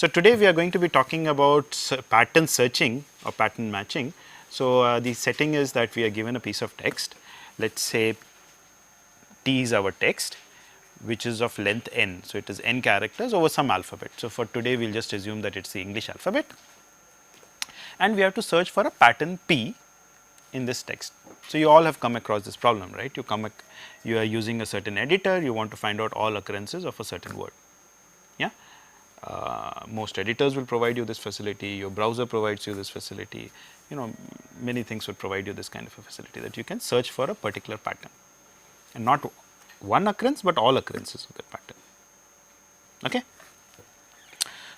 So today we are going to be talking about pattern searching or pattern matching. So the setting is that we are given a piece of text. Let's say T is our text, which is of length n. So it is n characters over some alphabet. So for today we will just assume that it is the English alphabet, and we have to search for a pattern P in this text. So you all have come across this problem, right? You are using a certain editor, you want to find out all occurrences of a certain word. Yeah. Most editors will provide you this facility, your browser provides you this facility, many things will provide you this kind of a facility that you can search for a particular pattern, and not one occurrence but all occurrences of that pattern. Okay.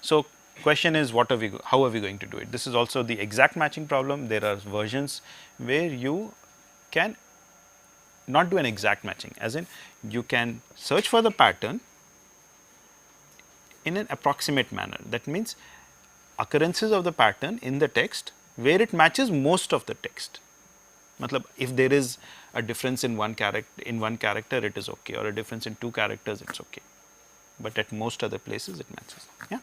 So question is how are we going to do it? This is also the exact matching problem. There are versions where you can not do an exact matching, as in you can search for the pattern in an approximate manner. That means occurrences of the pattern in the text where it matches most of the text. Matlab, if there is a difference in one character it is okay, or a difference in two characters it's okay, but at most other places it matches. Yeah.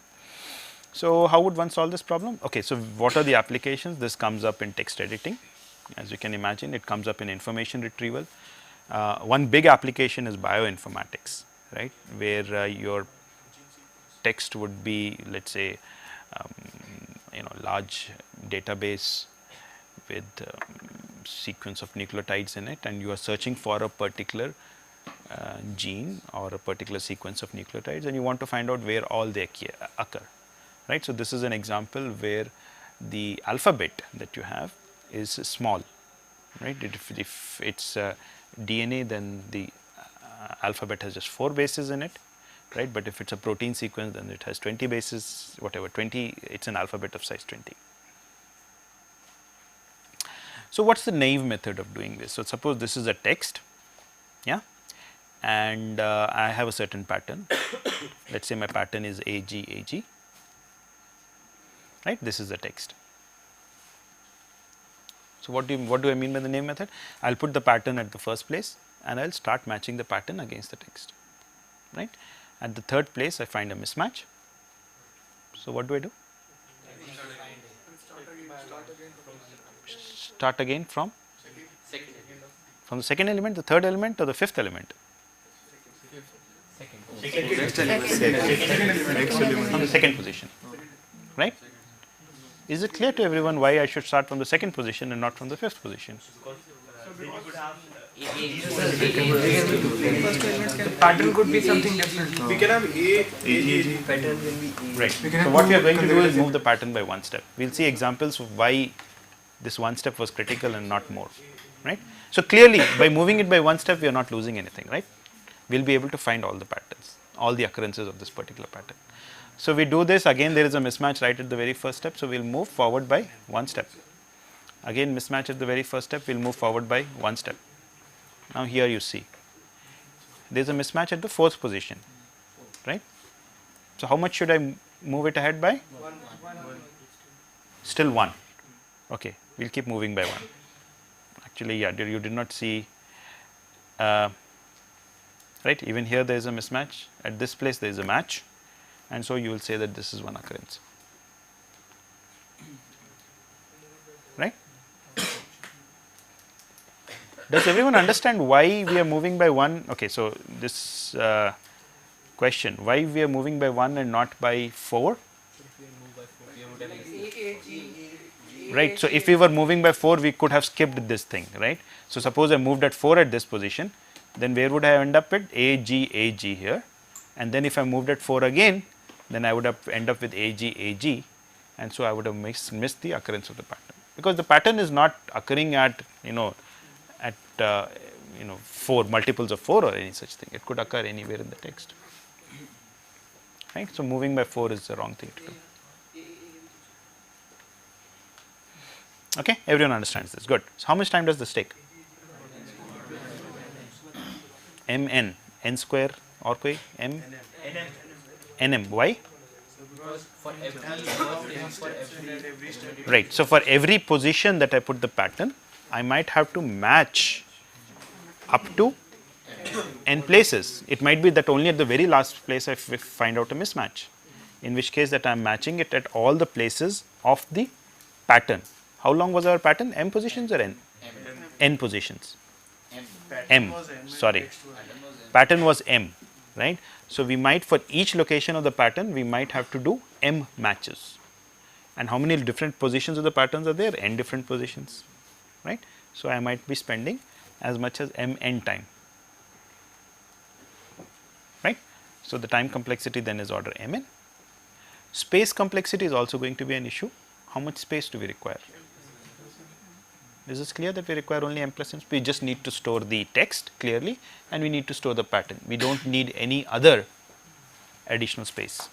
So how would one solve this problem? Okay, so what are the applications? This comes up in text editing. As you can imagine, it comes up in information retrieval. One big application is bioinformatics, right, where your text would be, let's say, large database with sequence of nucleotides in it, and you are searching for a particular gene or a particular sequence of nucleotides, and you want to find out where all they occur, right. So this is an example where the alphabet that you have is small, right. If it's DNA, then the alphabet has just 4 bases in it, right, but if it's a protein sequence, then it has 20 bases, whatever, 20, it's an alphabet of size 20. So what's the naive method of doing this? So suppose this is a text, yeah, and I have a certain pattern. Let's say my pattern is AG, right, this is the text. So what do I mean by the naive method? I'll put the pattern at the first place and I'll start matching the pattern against the text, right. At the third place I find a mismatch. So what do I do? Start again from the second element, the third element, or the fifth element? From the second position, right? Is it clear to everyone why I should start from the second position and not from the fifth position? The pattern could be something different. We can have A pattern will be A. Right. So what we are going to do is move the pattern by one step. We will see examples of why this one step was critical and not more, right. So clearly by moving it by one step we are not losing anything, right. We will be able to find all the patterns, all the occurrences of this particular pattern. So we do this, again there is a mismatch right at the very first step, so we will move forward by one step. Again mismatch at the very first step, we will move forward by one step. Now here you see there is a mismatch at the fourth position, right. So how much should I move it ahead by? Still 1. Okay, we will keep moving by 1. Actually, yeah, you did not see, right, even here there is a mismatch, at this place there is a match, and so you will say that this is one occurrence, right. Does everyone understand why we are moving by 1? Okay, so this question, why we are moving by 1 and not by 4? Right, so if we were moving by 4 we could have skipped this thing, right. So suppose I moved at 4 at this position, then where would I end up with? AG here, and then if I moved at 4 again, then I would have end up with AG, and so I would have missed the occurrence of the pattern, because the pattern is not occurring at 4 multiples of 4 or any such thing. It could occur anywhere in the text, right. So moving by 4 is the wrong thing to do. Okay, everyone understands this, good. So how much time does this take? Mn, n square or koi m? Nm, why? Right, so for every position that I put the pattern, I might have to match up to n places. It might be that only at the very last place I find out a mismatch. in which case that I am matching it at all the places of the pattern. How long was our pattern? M positions or N? N positions. M, sorry, pattern was M, right. So, we might for each location of the pattern we might have to do M matches, and how many different positions of the patterns are there? N different positions, right. So, I might be spending as much as M n time, right. So, the time complexity then is order M n. Space complexity is also going to be an issue. How much space do we require? Is this clear that we require only M plus n? We just need to store the text clearly and we need to store the pattern. We do not need any other additional space,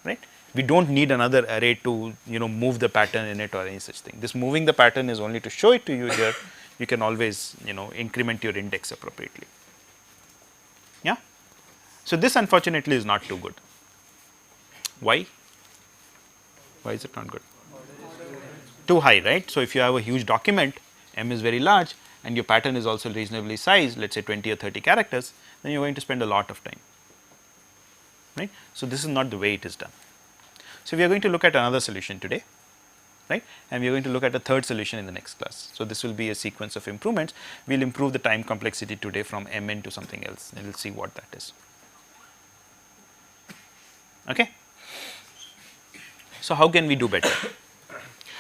right. We do not need another array to move the pattern in it or any such thing. This moving the pattern is only to show it to you here. You can always increment your index appropriately. Yeah. So, this unfortunately is not too good. Why? Why is it not good? Too high, right. So, if you have a huge document, M is very large and your pattern is also reasonably sized, let us say 20 or 30 characters, then you are going to spend a lot of time, right. So, this is not the way it is done. So, we are going to look at another solution today, right, and we are going to look at a third solution in the next class. So, this will be a sequence of improvements. We will improve the time complexity today from Mn to something else, and we will see what that is. Okay. So, how can we do better?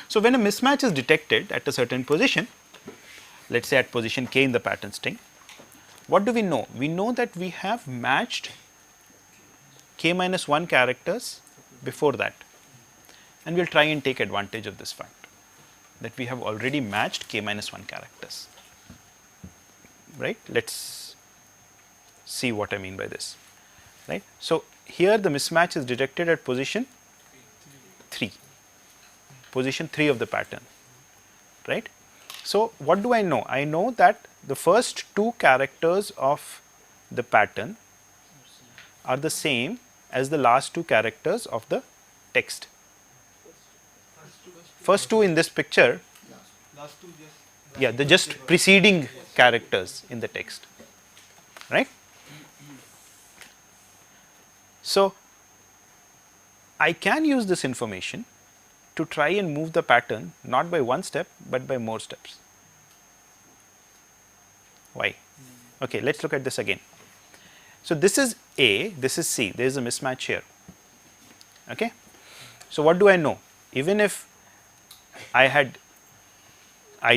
So, when a mismatch is detected at a certain position, let us say at position k in the pattern string, what do we know? We know that we have matched k minus 1 characters before that, and we will try and take advantage of this fact that we have already matched k minus 1 characters, right. Let us see what I mean by this, right. So, here the mismatch is detected at position 3, position 3 of the pattern, right. So, what do I know? I know that the first 2 characters of the pattern are the same as the last 2 characters of the text. First 2 in this picture, yeah, the just preceding characters in the text, right. So, I can use this information to try and move the pattern not by one step, but by more steps. Why? Okay, let us look at this again. So, this is A, this is C, there is a mismatch here. Okay. So, what do I know? Even if I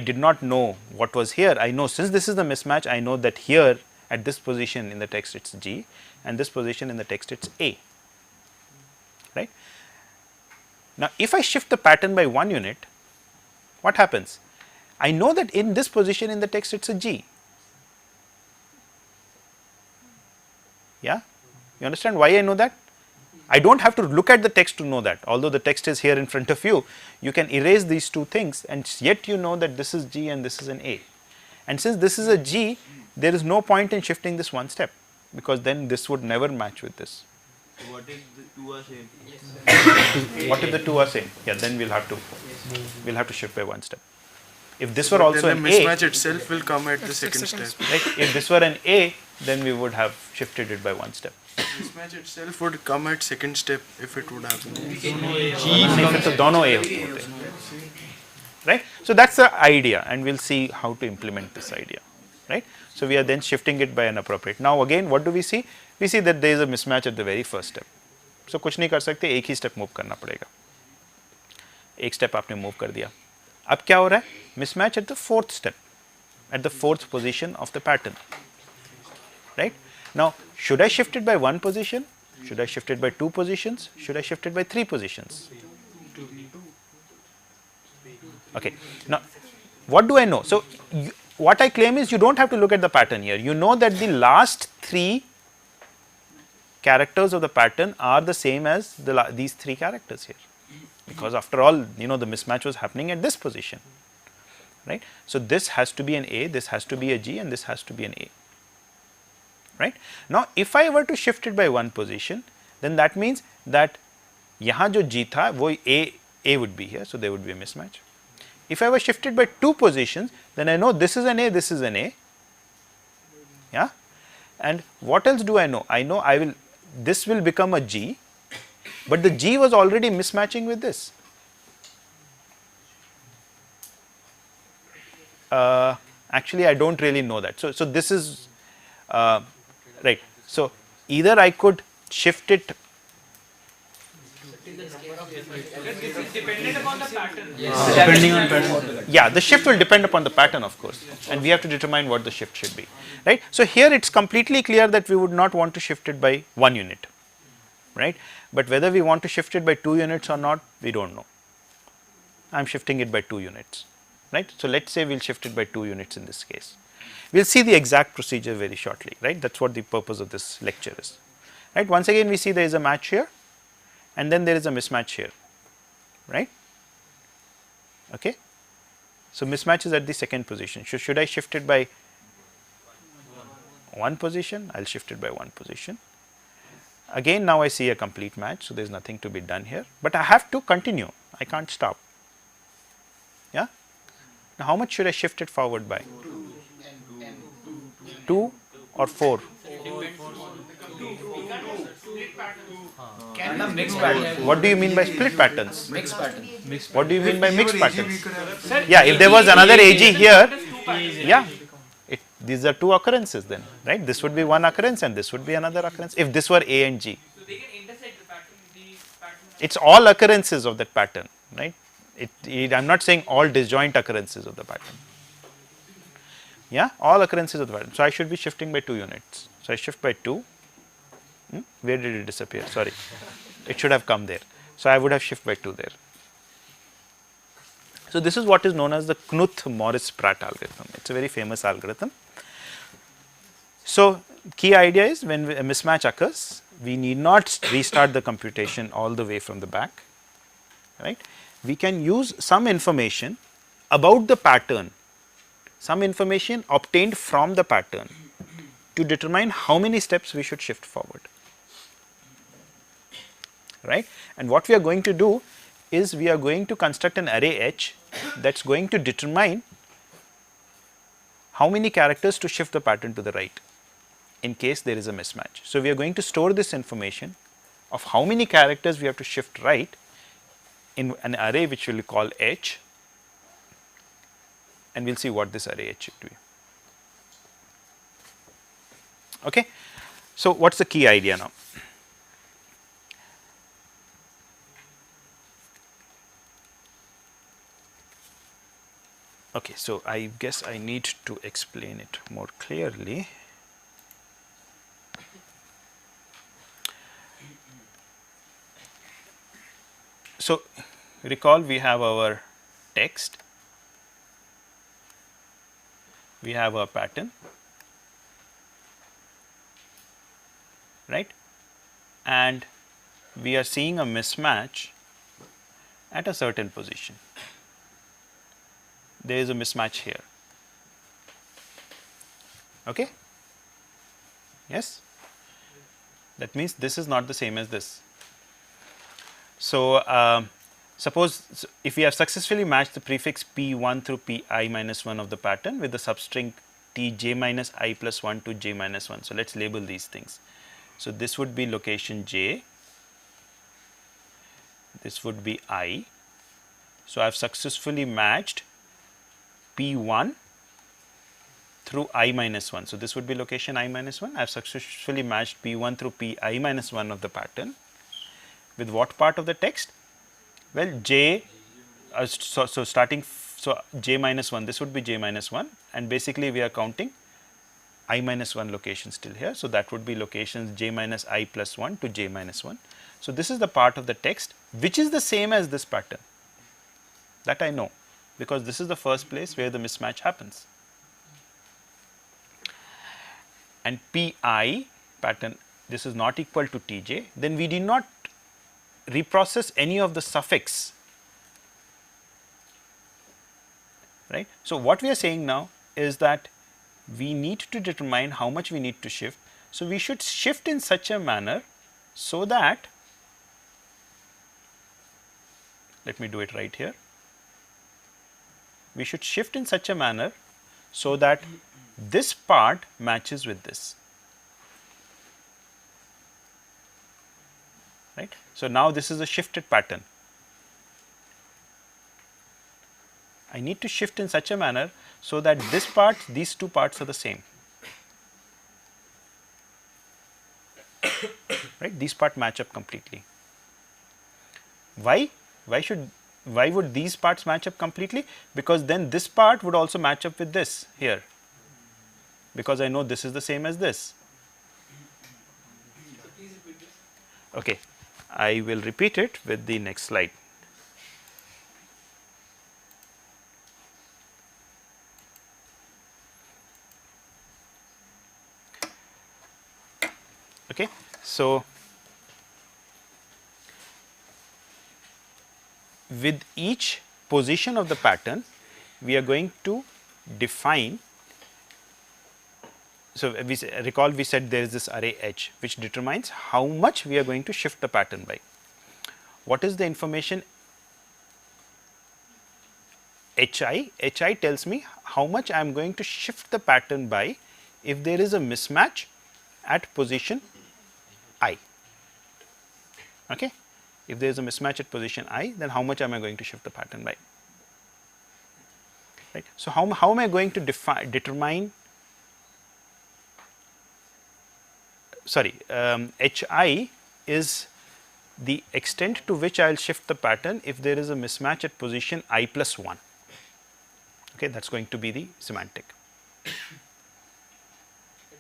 did not know what was here, I know since this is the mismatch, I know that here at this position in the text it is G and this position in the text it is A, right. Now, if I shift the pattern by 1 unit, what happens? I know that in this position in the text it is a G. Yeah, you understand why I know that? I do not have to look at the text to know that, although the text is here in front of you, you can erase these 2 things and yet you know that this is G and this is an A. And since this is a G, there is no point in shifting this one step, because then this would never match with this. What if the 2 are same? What if the 2 are same? Yeah, then we'll have to shift by one step. If this were also then an the A, mismatch itself will come at the second step. right? If this were an A, then we would have shifted it by one step. Mismatch itself would come at second step if it would happen. If it's दोनों A होते हैं, right? So that's the idea, and we'll see how to implement this idea, right? So we are then shifting it by an appropriate. Now again, what do we see? We see that there is a mismatch at the very first step. So कुछ नहीं कर सकते, एक ही step move करना पड़ेगा. एक step आपने move कर दिया. अब क्या हो रहा है? Mismatch at the fourth step, at the fourth position of the pattern, right? Now, should I shift it by one position? Should I shift it by 2 positions? Should I shift it by 3 positions? Okay. Now, what do I know? So, what I claim is you do not have to look at the pattern here. You know that the last 3 characters of the pattern are the same as these 3 characters here, because after all, the mismatch was happening at this position, right? So, this has to be an A, this has to be a G, and this has to be an A. Right. Now, if I were to shift it by one position, then that means that यहाँ जो G था वो A would be here, so there would be a mismatch. If I were shifted by 2 positions, then I know this is an A, this is an A. Yeah. And what else do I know? I know I will this will become a G, but the G was already mismatching with this. Actually, I don't really know that. So this is right. So either I could shift it. Dependent upon the pattern. Depending on pattern. Yeah, the shift will depend upon the pattern, of course, and we have to determine what the shift should be, right? So here it's completely clear that we would not want to shift it by 1 unit, right? But whether we want to shift it by 2 units or not, we don't know. I'm shifting it by 2 units, right? So let's say we'll shift it by 2 units in this case. We'll see the exact procedure very shortly, right? That's what the purpose of this lecture is, right? Once again, we see there is a match here, and then there is a mismatch here, right? Okay. So mismatch is at the second position. Should I shift it by 1 position? I'll shift it by 1 position. Again, now I see a complete match, so there's nothing to be done here, but I have to continue. I can't stop. Yeah. Now, how much should I shift it forward by? 2 or 4? What do you mean by split patterns? Mixed pattern. What do you mean by mixed patterns? Yeah, if there was another AG here, yeah, these are 2 occurrences then, right? This would be 1 occurrence and this would be another occurrence if this were A and G. So they can intersect the pattern, It's all occurrences of that pattern, right? I'm not saying all disjoint occurrences of the pattern. Yeah, all occurrences of the pattern. So I should be shifting by 2 units. So I shift by 2. Where did it disappear? Sorry, it should have come there. So I would have shift by 2 there. So this is what is known as the Knuth-Morris-Pratt algorithm. It's a very famous algorithm. So key idea is when a mismatch occurs, we need not restart the computation all the way from the back, right? We can use some information about the pattern, some information obtained from the pattern to determine how many steps we should shift forward, right? And what we are going to do is we are going to construct an array H that's going to determine how many characters to shift the pattern to the right in case there is a mismatch. So we are going to store this information of how many characters we have to shift right in an array which we will call H, and we will see what this array H should be. Okay. So what's the key idea now? Okay, so I guess I need to explain it more clearly. So recall we have our text, we have a pattern, right, and we are seeing a mismatch at a certain position. There is a mismatch here. Okay? Yes? That means this is not the same as this. So suppose if we have successfully matched the prefix p1 through pi minus 1 of the pattern with the substring tj minus I plus 1 to j minus 1. So let's label these things. So this would be location j, this would be I. So I have successfully matched p1 through I minus 1. So this would be location I minus 1. I have successfully matched p1 through pi minus 1 of the pattern with what part of the text? Well, j, so j minus 1, this would be j minus 1, and basically we are counting I minus 1 locations still here. So that would be locations j minus I plus 1 to j minus 1. So this is the part of the text which is the same as this pattern, that I know, because this is the first place where the mismatch happens. And pi pattern, this is not equal to tj, then we did not reprocess any of the suffix, right. So what we are saying now is that we need to determine how much we need to shift. So we should shift in such a manner so that, let me do it right here, we should shift in such a manner so that this part matches with this. right. So, now this is a shifted pattern. I need to shift in such a manner so that this part, these two parts are the same, right. These part match up completely. Why? Why would these parts match up completely? Because then this part would also match up with this here, because I know this is the same as this. Okay, I will repeat it with the next slide. Okay, so with each position of the pattern, we are going to define. So, recall we said there is this array H which determines how much we are going to shift the pattern by. What is the information HI? HI tells me how much I am going to shift the pattern by if there is a mismatch at position I. Okay? If there is a mismatch at position I, then how much am I going to shift the pattern by? Right. So, how am I going to determine, sorry, HI is the extent to which I will shift the pattern if there is a mismatch at position I plus 1. Okay, that is going to be the semantic. It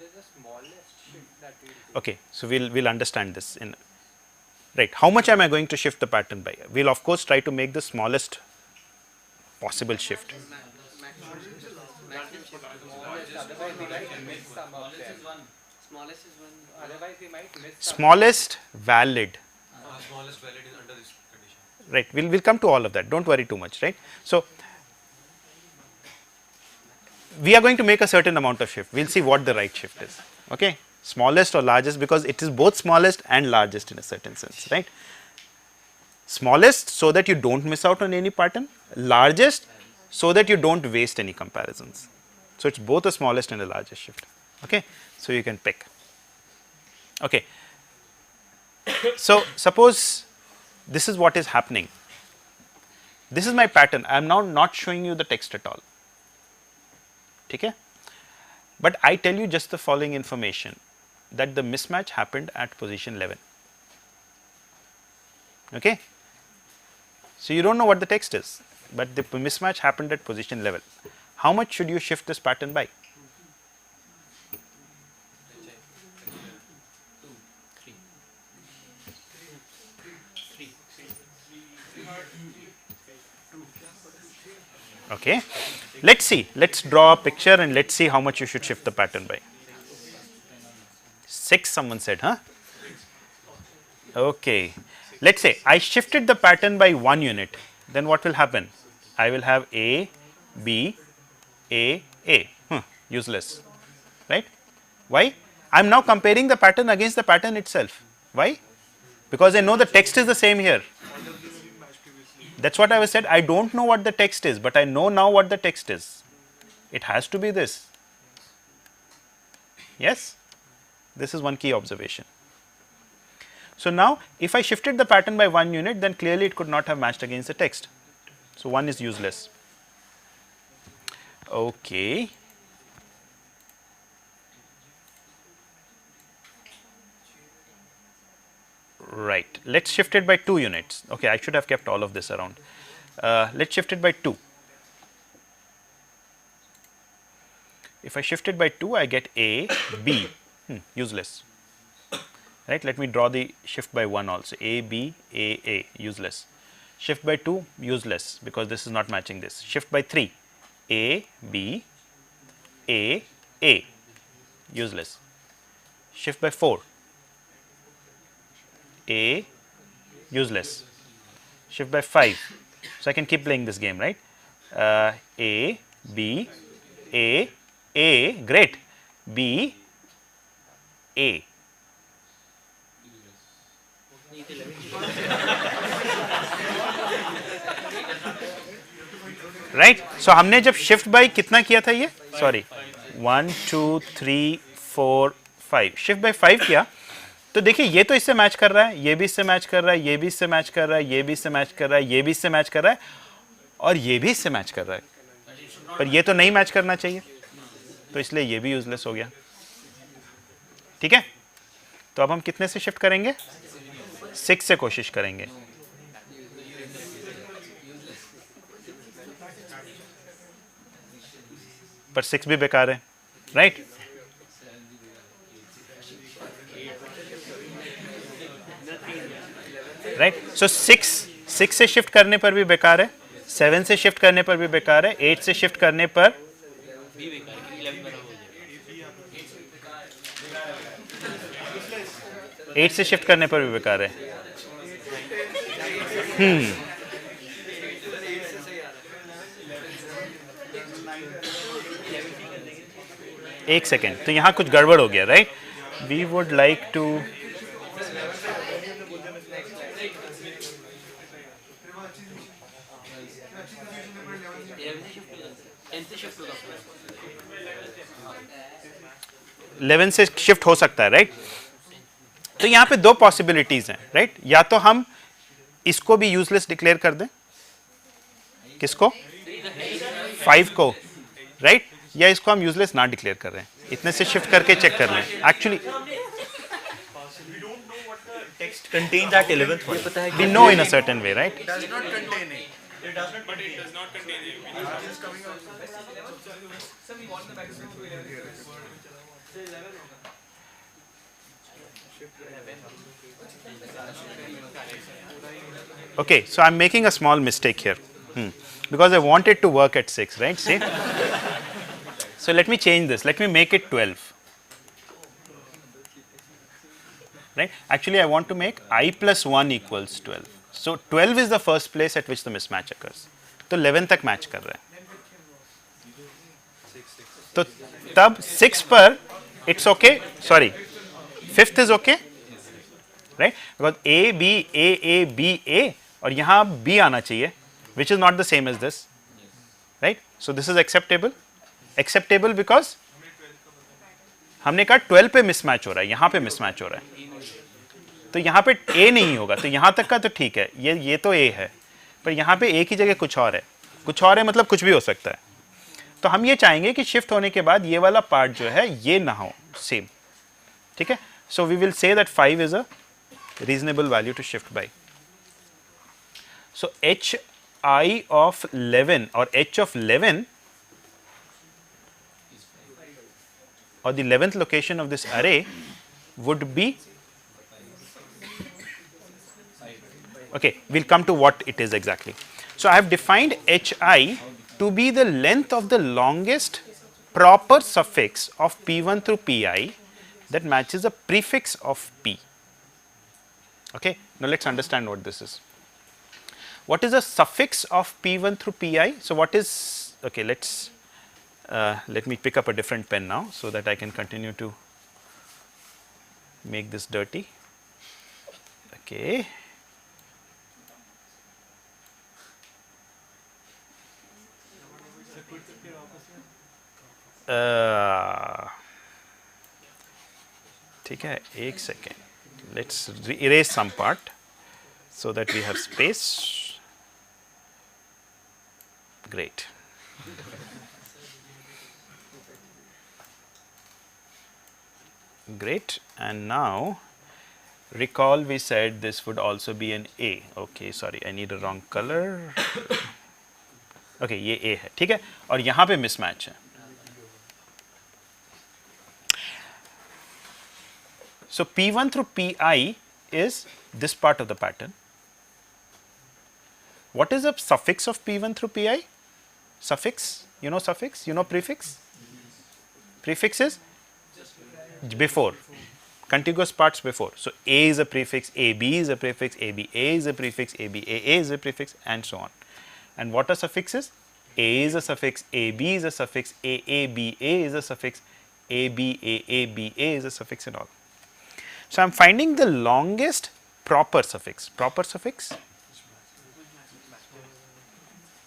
is the smallest shift that we do. Okay, so we'll understand this in right. How much am I going to shift the pattern by? We'll of course try to make the smallest possible shift. Otherwise we might miss some of them. Smallest is one. Otherwise we might miss some. Smallest valid. Smallest valid is under this condition. Right, we'll come to all of that, don't worry too much, right. So, we are going to make a certain amount of shift, we'll see what the right shift is, okay. Smallest or largest, because it is both smallest and largest in a certain sense, right. Smallest so that you don't miss out on any pattern, largest so that you don't waste any comparisons. So, it is both a smallest and a largest shift, okay. So, you can pick, okay. So, suppose this is what is happening, this is my pattern, I am now not showing you the text at all, okay. But I tell you just the following information, that the mismatch happened at position 11, okay. So, you do not know what the text is, but the mismatch happened at position 11. How much should you shift this pattern by? Okay. Let us see, let us draw a picture and let us see how much you should shift the pattern by. 6 someone said, huh? Okay. Let us say I shifted the pattern by 1 unit, then what will happen? I will have A, B, A, useless, right. Why? I am now comparing the pattern against the pattern itself. Why? Because I know the text is the same here. That is what I was said, I do not know what the text is, but I know now what the text is. It has to be this. Yes? This is one key observation. So, now if I shifted the pattern by 1 unit, then clearly it could not have matched against the text. So, 1 is useless. Okay. Right, let us shift it by 2 units. Okay, I should have kept all of this around. Let us shift it by 2. If I shift it by 2, I get A, B, useless. Right, let me draw the shift by 1 also. A, B, A, useless. Shift by 2, useless, because this is not matching this. Shift by 3, A, B, A, useless. Shift by 4, A, useless. Shift by 5. So, I can keep playing this game, right. A, B, A, great, B, A. Right. So, हमने जब shift by कितना किया था ये, sorry, 1, 2, 3, 4, 5, shift by 5 किया, तो देखिए ये तो इससे मैच कर रहा है, ये भी इससे मैच कर रहा है, ये भी इससे मैच कर रहा है, ये भी इससे मैच कर रहा है, ये भी इससे मैच कर रहा है और ये भी इससे मैच कर रहा है, पर ये तो नहीं मैच करना चाहिए, तो इसलिए ये भी यूजलेस हो गया। ठीक है, तो अब हम कितने से शिफ्ट करेंगे? 6 से कोशिश करेंगे। पर 6 भी बेकार है, राइट? राइट, सो 6 से शिफ्ट करने पर भी बेकार है, 7 से शिफ्ट करने पर भी बेकार है, 8 से शिफ्ट करने पर भी बेकार है, 11 बराबर हो जाएगा। 8 से शिफ्ट करने पर भी बेकार है। एक सेकेंड, तो यहाँ कुछ गड़बड़ हो गया, right? We would like to eleven से शिफ्ट हो सकता है, राइट? तो यहाँ पे दो पॉसिबिलिटीज हैं, राइट? या तो हम इसको भी यूजलेस डिक्लेयर कर दें, किसको? 5 को, राइट? या इसको हम यूजलेस ना डिक्लेयर कर रहे हैं, इतने से शिफ्ट करके चेक कर लें। Actually text contains at 11th one. we know in a certain way, right? Does not contain it. Okay, so I'm making a small mistake here, because I want it to work at 6, right? See? So let me change this. Let me make it 12. Right? Actually, I want to make I plus 1 equals 12. So 12 is the first place at which the mismatch occurs. तो 11 तक match कर रहा है, तो तब 6 पर it's okay, sorry, 5th is okay, right? Because A, B, A, B, A और यहाँ B आना चाहिए, which is not the same as this, right? So this is acceptable. Acceptable because हमने कहा 12 पे मिसमैच हो रहा है, यहाँ पे मिसमैच हो रहा है, तो यहाँ पे A नहीं होगा, तो यहाँ तक का तो ठीक है, ये तो A है, पर यहाँ पे A की जगह कुछ और है, कुछ और है मतलब कुछ भी हो सकता है। तो हम ये चाहेंगे कि शिफ्ट होने के बाद ये वाला पार्ट जो है ये ना हो सेम, ठीक है? So we will say that 5 is a reasonable value to shift by. So h I of 11 or h of 11 or the 11th location of this array would be, okay, we'll come to what it is exactly. So I have defined hi to be the length of the longest proper suffix of p1 through pi that matches a prefix of p. Okay, now let's understand what this is. What is a suffix of p1 through pi? So what is, okay, let me pick up a different pen now so that I can continue to make this dirty. Okay. ठीक है, एक second, let's erase some part so that we have space. Great. Great, and now recall we said this would also be an A. Okay, sorry, I need a wrong color. Okay, ये A है, ठीक है, और यहाँ पे mismatch है. So P1 through Pi is this part of the pattern. What is the suffix of P1 through Pi? Suffix, you know suffix, you know prefix? Prefix is before, contiguous parts before. So A is a prefix, AB is a prefix, ABA is a prefix, ABAA is a prefix, and so on. And what are suffixes? A is a suffix, AB is a suffix, AABA is a suffix, ABAABA is a suffix, and all. So I am finding the longest proper suffix. Proper suffix?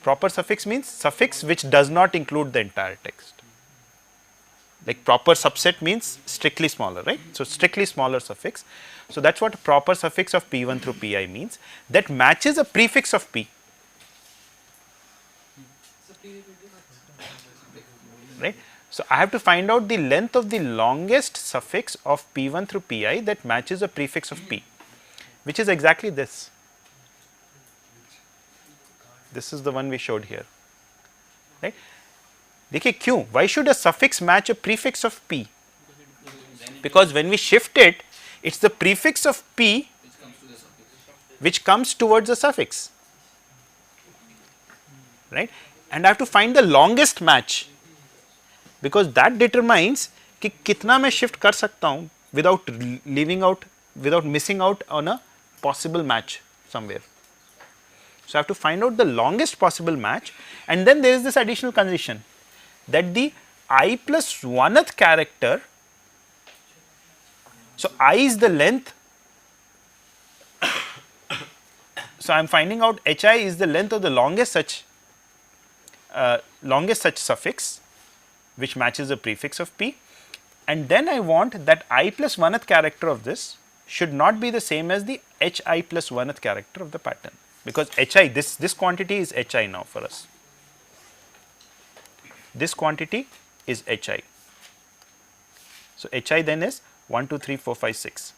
Proper suffix means suffix which does not include the entire text. Like proper subset means strictly smaller, right? So, strictly smaller suffix. So, that is what proper suffix of P1 through Pi means, that matches a prefix of P, right. So, I have to find out the length of the longest suffix of P1 through Pi that matches a prefix of P, which is exactly this. This is the one we showed here, right. देखिए क्यों? Why should a suffix match a prefix of P? Because when we shift it, it's the prefix of P which comes towards the suffix, right. And I have to find the longest match, because that determines कि कितना मैं shift कर सकता हूँ without leaving out, without missing out on a possible match somewhere. So, I have to find out the longest possible match, and then there is this additional condition that the I plus 1th character, so I is the length, so I am finding out hi is the length of the longest such suffix which matches the prefix of P, and then I want that I plus 1th character of this should not be the same as the hi plus 1th character of the pattern, because hi, this quantity is hi now for us. This quantity is hi. So, hi then is 1, 2, 3, 4, 5, 6.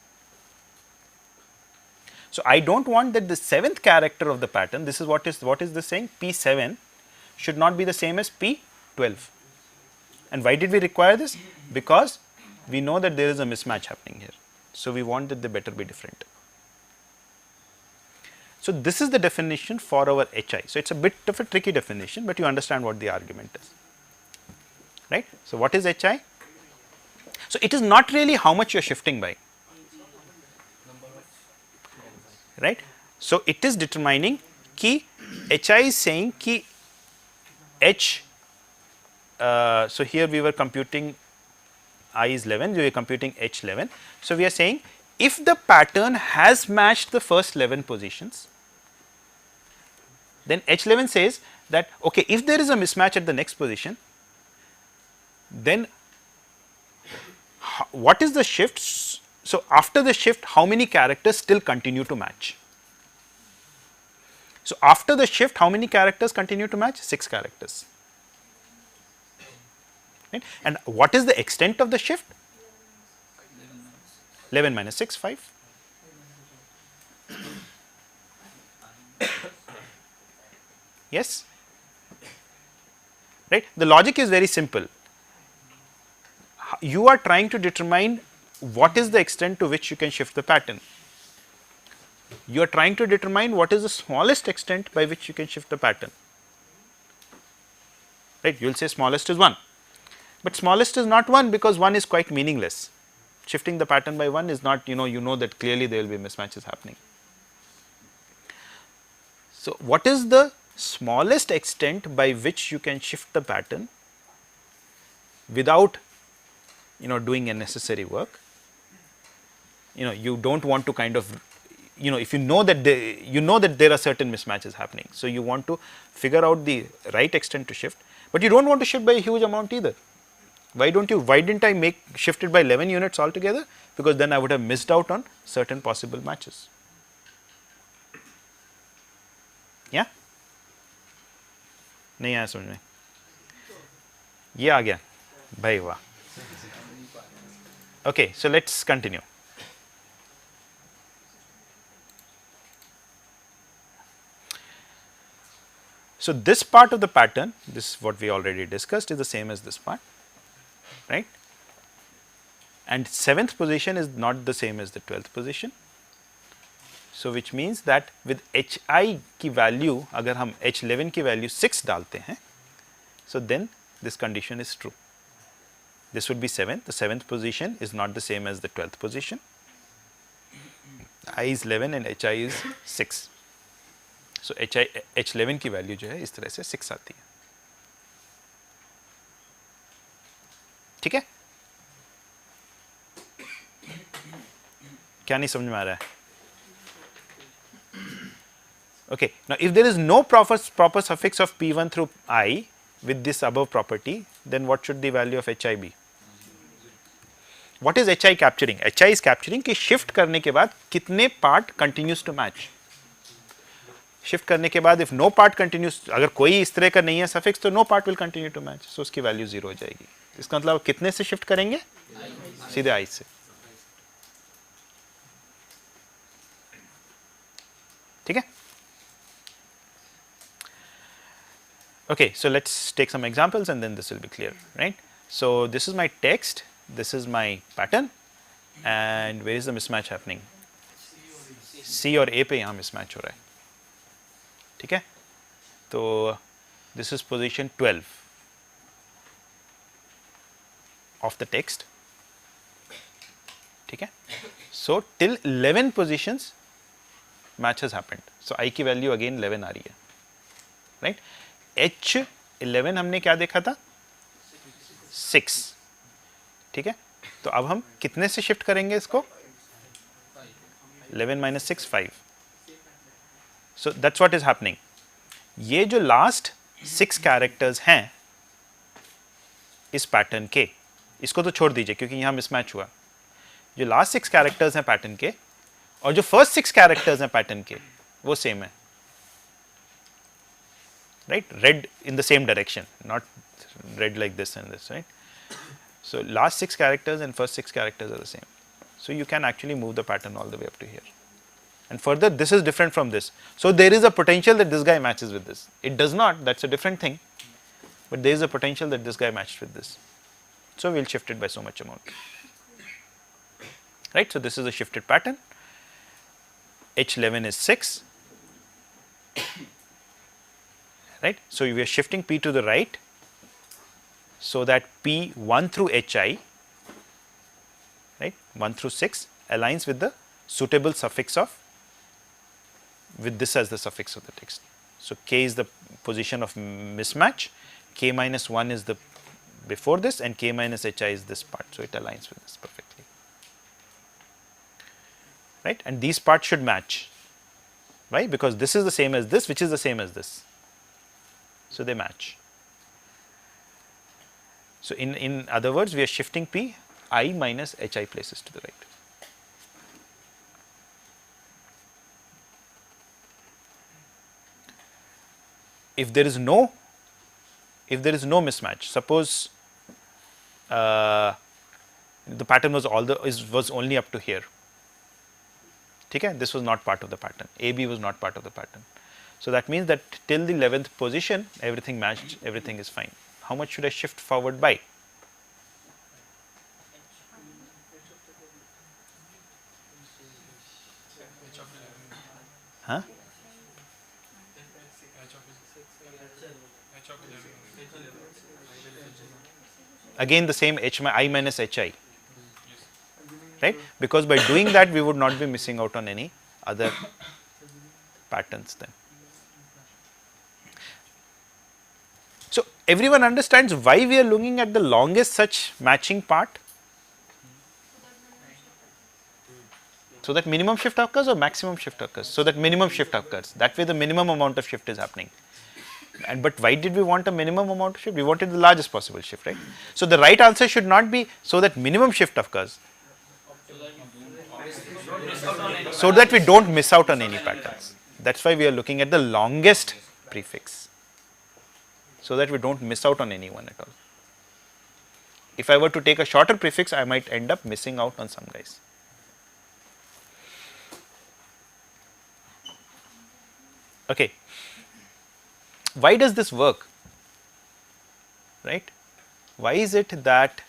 So, I do not want that the 7th character of the pattern, this is what is this saying, P7 should not be the same as P12. And why did we require this? Because we know that there is a mismatch happening here. So, we want that they better be different. So, this is the definition for our hi. So, it is a bit of a tricky definition, but you understand what the argument is, right. So, what is hi? So, it is not really how much you are shifting by, right. So, it is determining ki hi is saying ki h, so here we were computing I is 11, we are computing h 11. So, we are saying if the pattern has matched the first 11 positions, then h 11 says that okay, if there is a mismatch at the next position, then what is the shift? So, after the shift, how many characters still continue to match? So, after the shift, how many characters continue to match? 6 characters. Right? And what is the extent of the shift? 11 minus 6, 5. Yes? Right? The logic is very simple. You are trying to determine what is the extent to which you can shift the pattern. You are trying to determine what is the smallest extent by which you can shift the pattern. Right? You will say smallest is 1, but smallest is not 1 because 1 is quite meaningless. Shifting the pattern by 1 is not, you know that clearly there will be mismatches happening. So, what is the smallest extent by which you can shift the pattern without doing unnecessary work? You do not want to kind of, if you know that there are certain mismatches happening. So, you want to figure out the right extent to shift, but you do not want to shift by a huge amount either. Why didn't I shift it by 11 units altogether? Because then I would have missed out on certain possible matches. Yeah? नहीं आया समझ में? ये आ गया भाई वाह. Okay, so let's continue. So, this part of the pattern, this is what we already discussed, is the same as this part, right? And 7th position is not the same as the 12th position. So, which means that with hi की value, अगर हम h11 की value 6 डालते हैं, so then this condition is true. This would be 7th. The 7th position is not the same as the 12th position. I is 11 and hi is 6. So, h11 की value जो है इस तरह से 6 आती है. ठीक है? क्या नहीं समझ में आ रहा है? Okay. Now, if there is no proper suffix of p1 through I with this above property, then what should the value of hi be? what is HI capturing? HI is capturing कि shift करने के बाद कितने part continues to match. Shift करने के बाद if no part continues, अगर कोई इस तरह का नहीं है suffix तो no part will continue to match. So उसकी value 0 हो जाएगी. इसका मतलब कितने से shift करेंगे? सीधे I से. ठीक है? Okay, so let's take some examples and then this will be clear, right? So this is my text, this is my pattern, and where is the mismatch happening? C और A पे यहाँ mismatch हो रहा है, ठीक है? तो this is position 12 of the text, ठीक है? So till 11 positions match has happened. So I की value again 11 आ रही है, right? H11 हमने क्या देखा था? 6, ठीक है? तो अब हम कितने से शिफ्ट करेंगे इसको? 11 minus 6, 5. So that's what is happening. ये जो लास्ट 6 कैरेक्टर्स हैं इस पैटर्न के, इसको तो छोड़ दीजिए क्योंकि यहाँ मिसमैच हुआ. जो लास्ट 6 कैरेक्टर्स हैं पैटर्न के और जो फर्स्ट 6 कैरेक्टर्स हैं पैटर्न के वो सेम है. Right, red in the same direction, not red like this and this, right? So last 6 characters and first 6 characters are the same. So you can actually move the pattern all the way up to here. And further, this is different from this. So there is a potential that this guy matches with this. It does not, that's a different thing. But there is a potential that this guy matched with this. So we'll shift it by so much amount. Right, so this is a shifted pattern. H11 is 6. Right. So we are shifting P to the right so that P1 through HI, right, 1 through 6 aligns with the suitable suffix of, with this as the suffix of the text. So K is the position of mismatch, K minus 1 is the before this and K minus HI is this part. So it aligns with this perfectly. Right, and these parts should match. Why? Because this is the same as this, which is the same as this. So they match. So in other words, we are shifting P I minus HI places to the right. If there is no mismatch, suppose the pattern was was only up to here. Okay, this was not part of the pattern. AB was not part of the pattern. So that means that till the 11th position, everything matched, everything is fine. How much should I shift forward by? Huh? Again the same I minus HI. Right? Because by doing that, we would not be missing out on any other patterns then. So everyone understands why we are looking at the longest such matching part? So that minimum shift occurs or maximum shift occurs? So that minimum shift occurs. That way the minimum amount of shift is happening. But why did we want a minimum amount of shift? We wanted the largest possible shift, right? So the right answer should not be so that minimum shift occurs. So that we don't miss out on any patterns. That's why we are looking at the longest prefix. So that we don't miss out on any one at all. If I were to take a shorter prefix, I might end up missing out on some guys. Okay. Why does this work? Right? Why is it that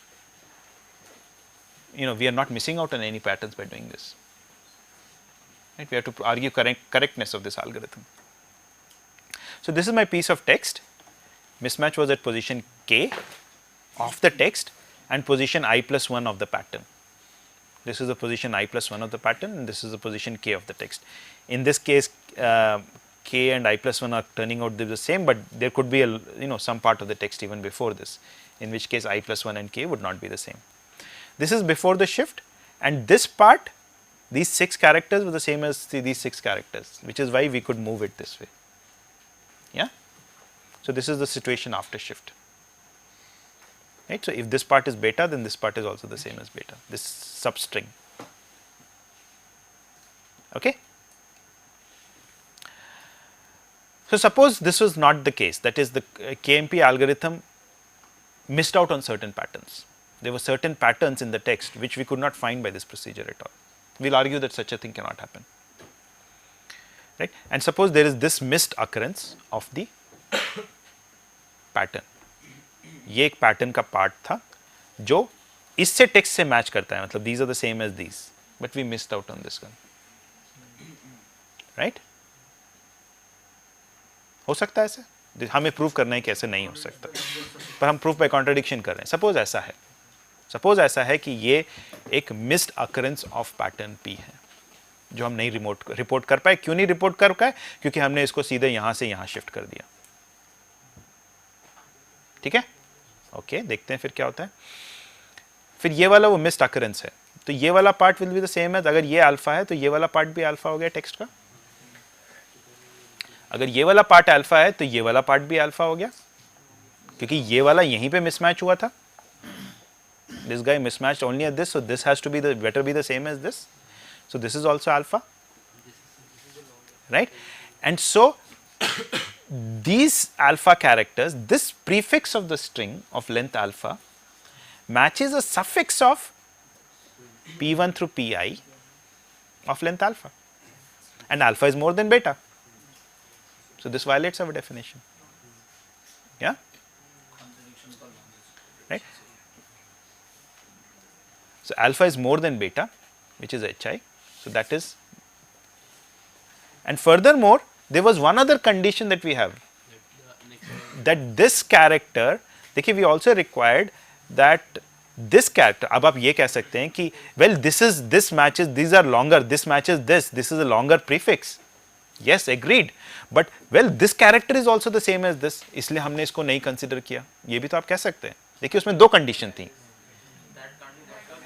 we are not missing out on any patterns by doing this? Right? We have to argue correctness of this algorithm. So this is my piece of text. Mismatch was at position K of the text and position I plus 1 of the pattern. This is the position I plus 1 of the pattern and this is the position K of the text. In this case, K and I plus 1 are turning out the same, but there could be some part of the text even before this, in which case I plus 1 and K would not be the same. This is before the shift, and this part, these 6 characters were the same as these 6 characters, which is why we could move it this way. Yeah. So this is the situation after shift. Right? right. So, if this part is beta, then this part is also the same as beta, this substring. Okay. So, suppose this was not the case, that is the KMP algorithm missed out on certain patterns. There were certain patterns in the text which we could not find by this procedure at all. We will argue that such a thing cannot happen, right. And suppose there is this missed occurrence of the pattern. ये एक pattern का part था जो इससे text से match करता है, मतलब these are the same as these, but we missed out on this one, right. हो सकता है ऐसे, हमें प्रूव करना है कि ऐसे नहीं हो सकता, पर हम प्रूफ बाय कॉन्ट्रडिक्शन कर रहे हैं. सपोज ऐसा है, सपोज ऐसा है कि ये एक missed occurrence of pattern P है जो हम नहीं रिपोर्ट कर पाए. क्यों नहीं रिपोर्ट कर पाए? क्योंकि हमने इसको सीधे यहां से यहां शिफ्ट कर दिया. ठीक है, ओके, देखते हैं फिर क्या होता है. फिर ये वाला वो मिस्ड अकरेंस है, तो ये वाला part will be the same as, अगर ये अल्फा है तो ये वाला पार्ट भी अल्फा हो गया टेक्स्ट का. अगर ये वाला पार्ट अल्फा है तो ये वाला पार्ट भी अल्फा हो गया, क्योंकि ये वाला यहीं पे मिसमैच हुआ था. This guy mismatched only at this, so this has to be better be the same as this. So this is also alpha, right? And so these alpha characters, this prefix of the string of length alpha matches a suffix of P1 through Pi of length alpha, and alpha is more than beta. So this violates our definition. Yeah, right. So alpha is more than beta, which is hi. So that is, and furthermore, there was one other condition that we have, that this character, देखिए, we also required that this character, अब आप ये कह सकते हैं कि well this matches, these are longer, this matches this is a longer prefix. Yes, agreed, but well this character is also the same as this, इसलिए हमने इसको नहीं कंसिडर किया. ये भी तो आप कह सकते हैं. देखिए उसमें दो कंडीशन थी,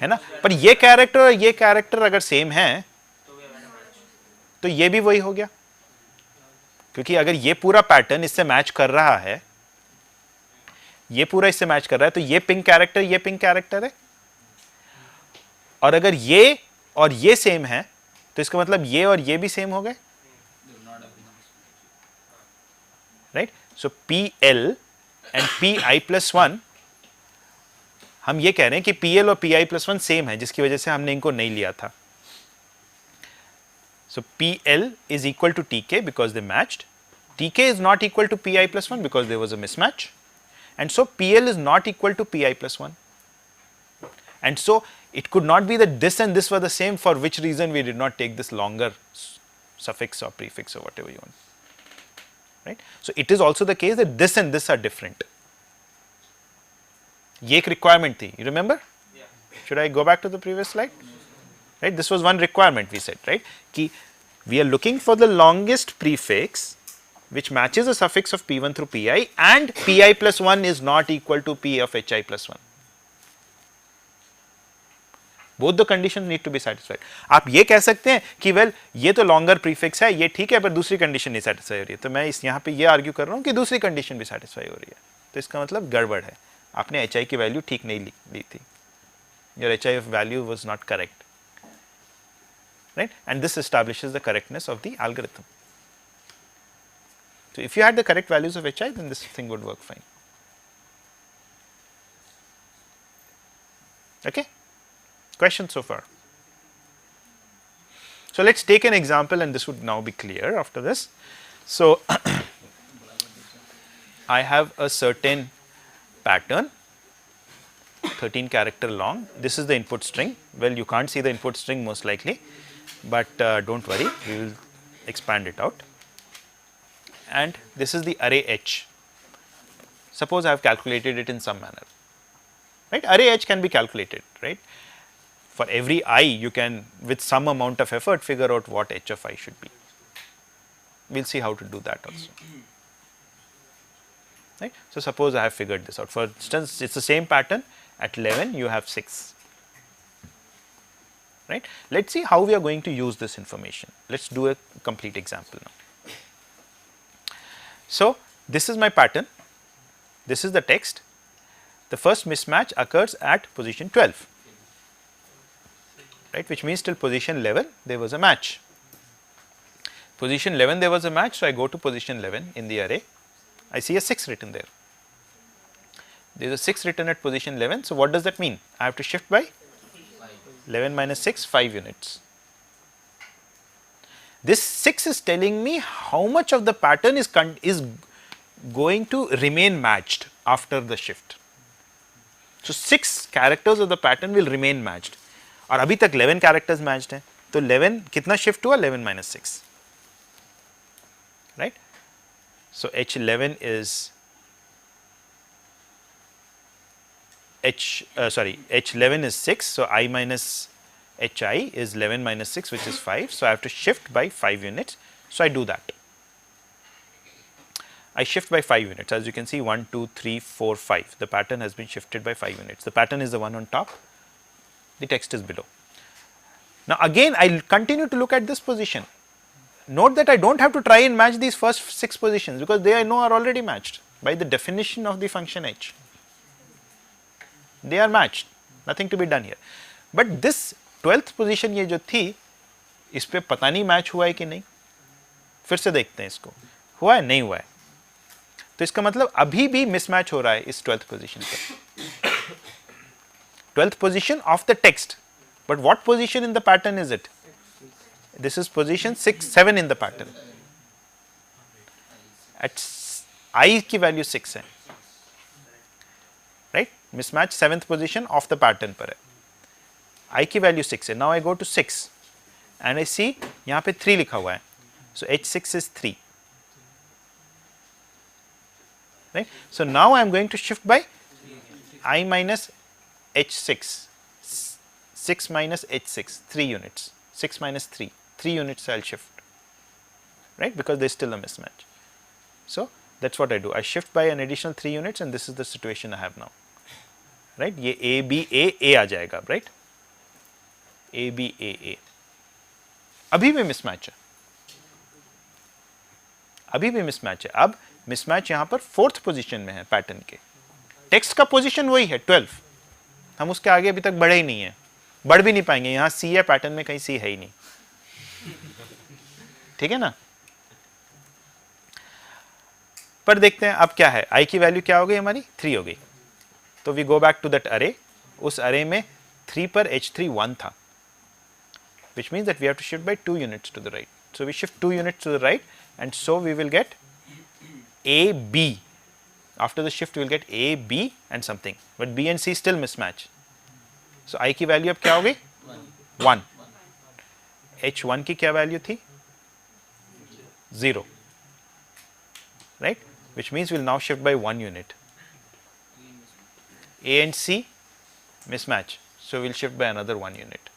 है ना, पर ये कैरेक्टर और ये कैरेक्टर अगर सेम है तो ये भी वही हो गया, क्योंकि अगर ये पूरा पैटर्न इससे मैच कर रहा है, ये पूरा इससे मैच कर रहा है, तो ये पिंक कैरेक्टर ये पिंक कैरेक्टर है, और अगर ये और ये सेम है तो इसका मतलब ये और ये भी सेम हो गए, right. So PL and PI+1, हम ये कह रहे हैं कि PL और PI+1 सेम है, जिसकी वजह से हमने इनको नहीं लिया था. So PL is equal to TK because they matched. TK is not equal to PI+1 because there was a mismatch, and so PL is not equal to PI+1. And so it could not be that this and this were the same, for which reason we did not take this longer suffix or prefix or whatever you want. Right? So it is also the case that this and this are different. ये एक requirement थी, you remember? Yeah. Should I go back to the previous slide? Right, this was one requirement we said, right, कि we are looking for the longest prefix which matches a suffix of P1 through Pi, and Pi+1 is not equal to P of Hi+1. Both the conditions need to be satisfied. आप ये कह सकते हैं कि well ये तो longer prefix है, ये ठीक है, पर दूसरी condition नहीं satisfy हो रही है, तो मैं इस यहाँ पे ये argue कर रहा हूँ कि दूसरी condition भी satisfy हो रही है, तो इसका मतलब गड़बड़ है, आपने Hi की value ठीक नहीं ली थी, your Hi value was not correct. Right? And this establishes the correctness of the algorithm. So if you had the correct values of Hi, then this thing would work fine. Okay? Questions so far? So let's take an example, and this would now be clear after this. So I have a certain pattern, 13 character long. This is the input string. Well, you can't see the input string most likely, but don't worry, we will expand it out. And this is the array H. Suppose I have calculated it in some manner, right? Array H can be calculated, right? For every I, you can, with some amount of effort, figure out what H of I should be. We will see how to do that also. Right? So suppose I have figured this out. For instance, it's the same pattern. At 11, you have 6. Right? Let's see how we are going to use this information. Let's do a complete example now. So this is my pattern. This is the text. the first mismatch occurs at position 12, right, which means till position 11 there was a match. Position 11 there was a match, so I go to position 11 in the array, I see a 6 written there. There is a 6 written at position 11, so what does that mean? I have to shift by 11 minus 6, 5 units. This 6 is telling me how much of the pattern is going to remain matched after the shift. So 6 characters of the pattern will remain matched. और अभी तक 11 characters matched हैं, तो 11 कितना shift हुआ? 11 minus 6, right? So H11 is H11 is 6, so I minus HI is 11 minus 6, which is 5. So I have to shift by 5 units. So I do that. I shift by 5 units. As you can see, 1, 2, 3, 4, 5. The pattern has been shifted by 5 units. The pattern is the one on top, the text is below. Now again, I continue to look at this position. Note that I don't have to try and match these first 6 positions, because they I know are already matched by the definition of the function h. They are matched, nothing to be done here. But this 12th position ये जो थी, इस पे पता नहीं match हुआ है कि नहीं, फिर से देखते हैं इसको, हुआ है नहीं हुआ है, तो इसका मतलब अभी भी मिसमैच हो रहा है इस 12th पोजीशन पे. 12th position of the text, but what position in the pattern is it? This is position 6, 7 in the pattern. At I की value 6 है, right? Mismatch 7th position of the pattern पर है. I की value 6 है. Now I go to 6 and I see यहाँ पे 3 लिखा हुआ है. So H6 is 3. Right? So now I am going to shift by I minus H6. 6 minus H6, 3 units. 6 minus 3, 3 units I will shift. Right? Because there is still a mismatch. So that is what I do. I shift by an additional 3 units and this is the situation I have now. Right? ये A, B, A आ जाएगा. Right? A, B, A. अभी भी mismatch है, अभी भी mismatch है. अब mismatch यहाँ पर 4th पोजीशन में है पैटर्न के. टेक्स्ट का पोजीशन वही है 12, हम उसके आगे अभी तक बढ़े ही नहीं है, बढ़ भी नहीं पाएंगे. यहाँ C है पैटर्न में, कहीं C है ही नहीं. ठीक है ना. पर देखते हैं अब क्या है. I की वैल्यू क्या हो गई हमारी? 3 हो गई. तो we go back to that array. उस अरे में 3 पर H3 1 था, which means that we have to shift by 2 units to the right. So we shift 2 units to the right and so we will get A, B. After the shift we will get A, B and something, but B and C still mismatch. So I की value अब क्या हो गई? 1. H1 की क्या value थी? 0. Right? Which means we will now shift by 1 unit. A and C mismatch. So we will shift by another 1 unit.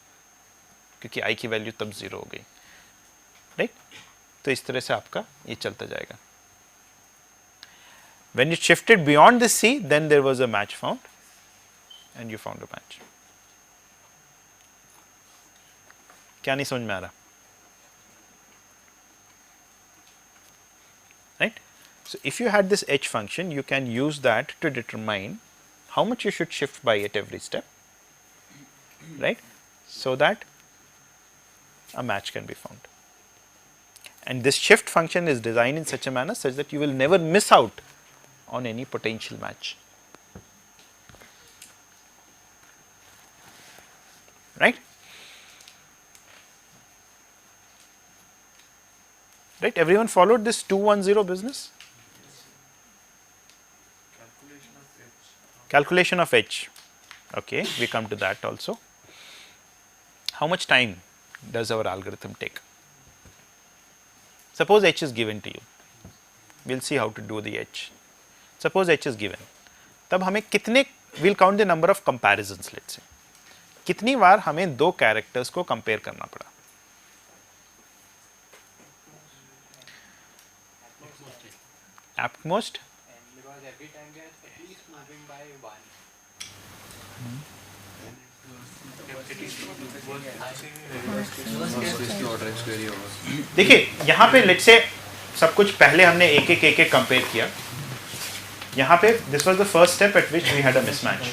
क्योंकि I की वैल्यू तब 0 हो गई. राइट? तो इस तरह से आपका ये चलता जाएगा. When you shifted beyond this C, then there was a match found and you found a match. क्या नहीं समझ में आ रहा? Right? So if you had this H function, you can use that to determine how much you should shift by at every step, right? So that a match can be found. And this shift function is designed in such a manner such that you will never miss out on any potential match. Right? Right? Everyone followed this 210 business? Calculation of H. Okay, we come to that also. How much time does our algorithm take? Suppose H is given to you. We will see how to do the H. Suppose H is given. तब हमें कितने, we will count the number of comparisons, let's say. कितनी बार हमें दो characters को compare करना पड़ा? At most? Because every time we are at least moving by 1. देखिए यहाँ पे लेट्स से सब कुछ पहले हमने एक एक कंपेयर किया. यहाँ पे this was the first step at which we had a mismatch.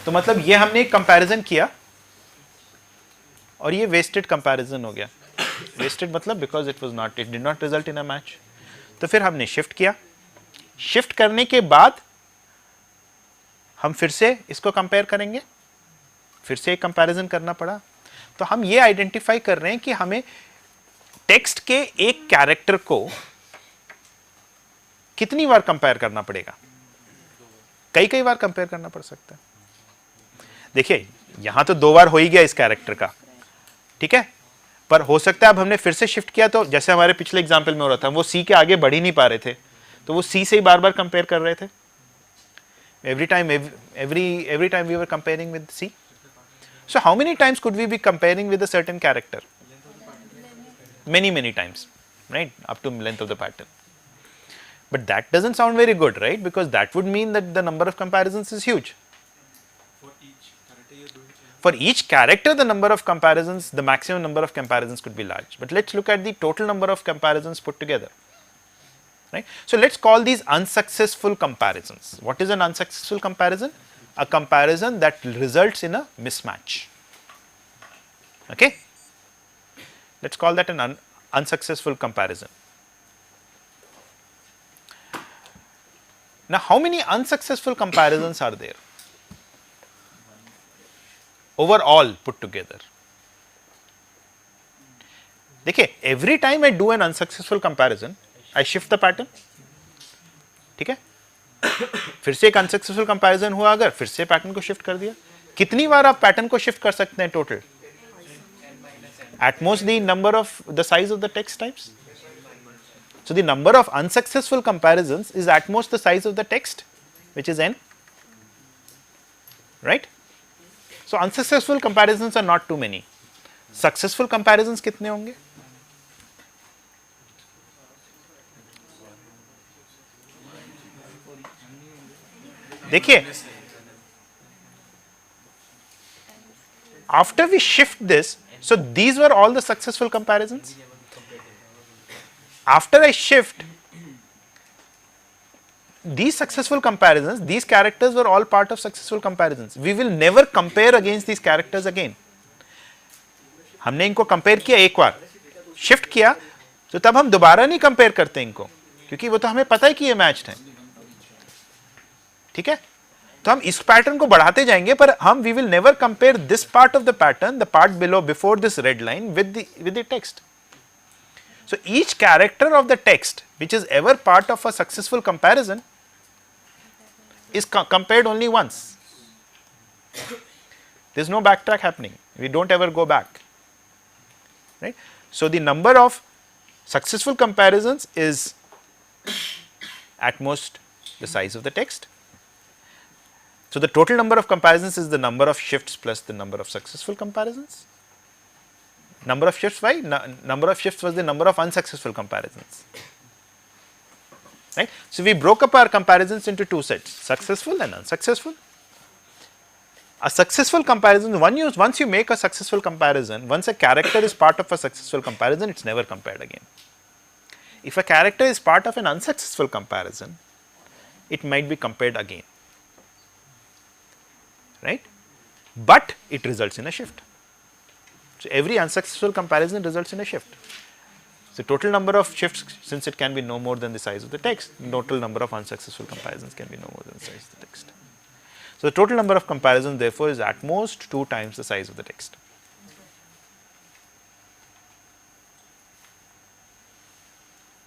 तो मतलब ये हमने एक कंपैरिजन किया और ये वेस्टेड कंपैरिजन हो गया। वेस्टेड मतलब because it did not result in a match. तो फिर हमने शिफ्ट किया, शिफ्ट करने के बाद हम फिर से इसको कंपेयर करेंगे, फिर से एक कंपैरिजन करना पड़ा। तो हम ये आइडेंटिफाई कर रहे हैं कि हमें टेक्स्ट के एक कैरेक्टर को कितनी बार कंपेयर करना पड़ेगा। कई कई बार कंपेयर करना पड़ सकता है। देखिए यहां तो 2 बार हो ही गया इस कैरेक्टर का, ठीक है, पर हो सकता है अब हमने फिर से शिफ्ट किया तो जैसे हमारे पिछले एग्जाम्पल में हो रहा था, वो सी के आगे बढ़ ही नहीं पा रहे थे, तो वो सी से ही बार बार कंपेयर कर रहे थे। every time we were comparing with C. So how many times could we be comparing with a certain character? Many times, right, up to length of the pattern. But that doesn't sound very good, right, because that would mean that the number of comparisons is huge. For each character the number of comparisons, the maximum number of comparisons could be large, but let's look at the total number of comparisons put together. Right? So let's call these unsuccessful comparisons. What is an unsuccessful comparison? A comparison that results in a mismatch. Okay? Let's call that an unsuccessful comparison. Now, how many unsuccessful comparisons are there? Overall put together. देखिए, every time I do an unsuccessful comparison, I shift the pattern, ठीक है, फिर से एक unsuccessful comparison हुआ, अगर फिर से पैटर्न को शिफ्ट कर दिया। कितनी बार आप पैटर्न को शिफ्ट कर सकते हैं total? At most the number of the size of the text types. So the number of unsuccessful comparisons is at most the size of the text, which is n, right? So unsuccessful comparisons are not too many. Successful comparisons कितने होंगे? देखिए, after we shift this, so these were all the successful comparisons. After I shift these successful comparisons, these characters were all part of successful comparisons. We will never compare against these characters again. हमने इनको compare किया एक बार, shift किया, तो तब हम दोबारा नहीं कंपेयर करते इनको, क्योंकि वो तो हमें पता है कि ये मैच्ड है, ठीक है। तो हम इस पैटर्न को बढ़ाते जाएंगे, पर हम we will never compare this part of the pattern, the part below before this red line with the text. So each character of the text which is ever part of a successful comparison is compared only once. There is no backtrack happening. We don't ever go back. Right? So the number of successful comparisons is at most the size of the text. So the total number of comparisons is the number of shifts plus the number of successful comparisons. Number of shifts, why? Number of shifts was the number of unsuccessful comparisons. Right? So we broke up our comparisons into two sets, successful and unsuccessful. A successful comparison, once you make a successful comparison, once a character is part of a successful comparison, it's never compared again. If a character is part of an unsuccessful comparison, it might be compared again. Right? But it results in a shift. So every unsuccessful comparison results in a shift. So total number of shifts, since it can be no more than the size of the text, total number of unsuccessful comparisons can be no more than the size of the text. So the total number of comparisons therefore is at most 2 times the size of the text.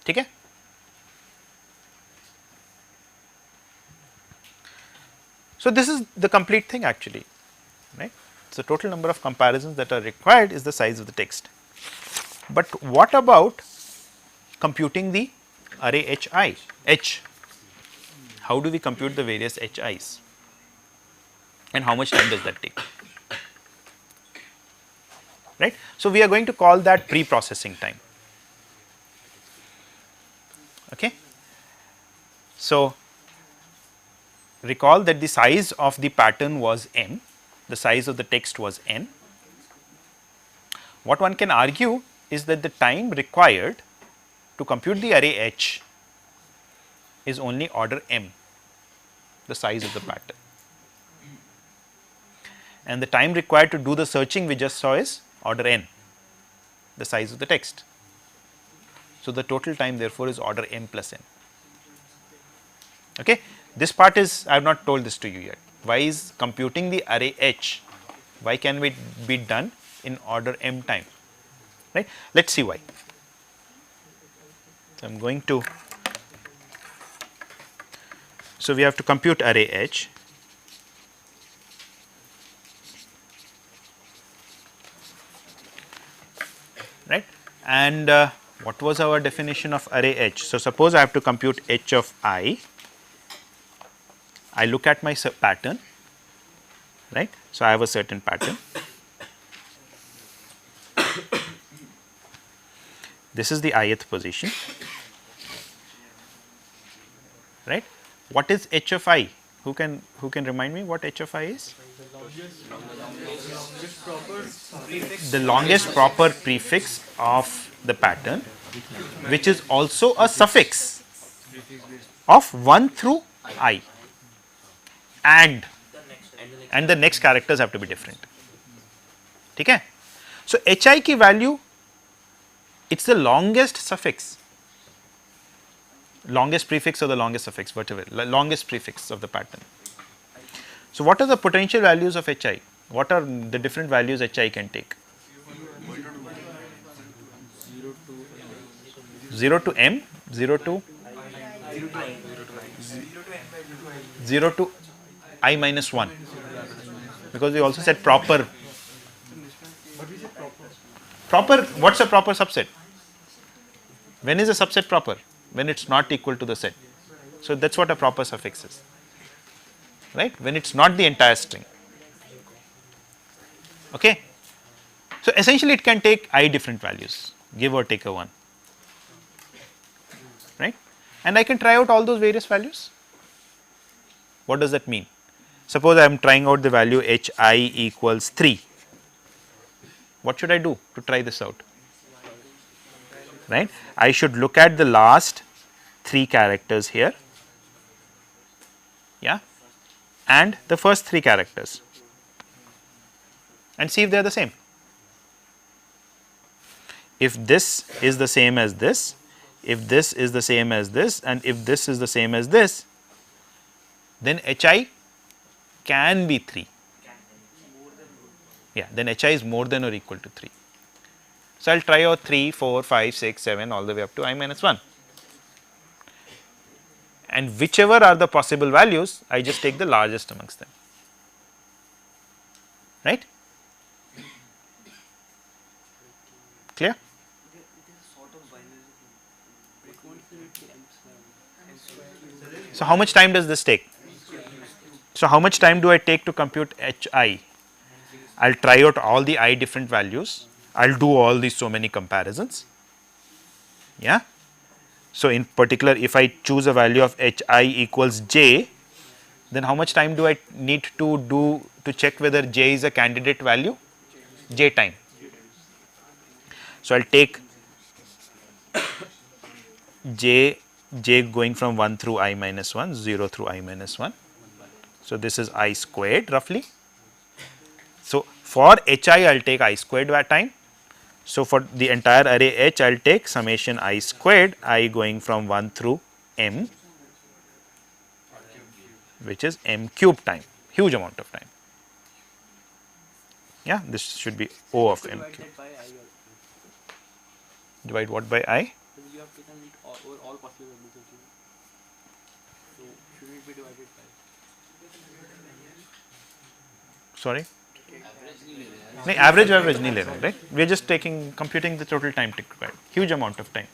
ठीक है? So this is the complete thing actually, right? So total number of comparisons that are required is the size of the text. But what about computing the array H? How do we compute the various HIs? And how much time does that take? Right? So we are going to call that pre-processing time. Okay? So recall that the size of the pattern was n. The size of the text was n. What one can argue is that the time required to compute the array H is only order m, the size of the pattern. And the time required to do the searching we just saw is order n, the size of the text. So, the total time therefore is order m plus n. Okay. This part is, I have not told this to you yet. Why is computing the array H, why can it be done in order m time, right? Let us see why. So, I am going to, so we have to compute array H. Right, and what was our definition of array H? So, suppose I have to compute H of I look at my pattern, right. So, I have a certain pattern. This is the ith position, right. What is H of I? Who can remind me what H of I is? The longest proper prefix of the pattern, which is also a suffix of 1 through I, and the next characters have to be different. Okay? So, hi ki value, it is the longest suffix, longest prefix or the longest suffix, whatever, longest prefix of the pattern. So, what are the potential values of hi? What are the different values hi can take? 0 to m, 0 to 0 to I minus 1, because we also said proper. Proper, what is a proper subset? When is a subset proper? When it is not equal to the set. So, that is what a proper suffix is, right, when it is not the entire string. Okay. So, essentially it can take I different values, give or take a 1, right, and I can try out all those various values. What does that mean? Suppose I am trying out the value hi equals 3. What should I do to try this out? Right, I should look at the last 3 characters here, yeah, and the first 3 characters, and see if they are the same. If this is the same as this, if this is the same as this, and if this is the same as this, then hi can be 3. Yeah, then hi is more than or equal to 3. So, I will try out 3, 4, 5, 6, 7 all the way up to I minus 1, and whichever are the possible values, I just take the largest amongst them, right. Clear? So, how much time does this take? So, how much time do I take to compute hi? I will try out all the I different values, I will do all these so many comparisons, yeah. So, in particular if I choose a value of hi equals j, then how much time do I need to do to check whether j is a candidate value? J time. So, I will take j going from 1 through I minus 1, 0 through I minus 1. So, this is I squared roughly. So, for hi I will take I squared time. So, for the entire array H I will take summation I squared, I going from 1 through m, which is m cube time, huge amount of time. Yeah, this should be O of m cube. Divide what by I? You have taken it over all possible values of j. So should it be divided by? Sorry? No, average नहीं ले रहे, right? We are just computing the total time required, huge amount of time,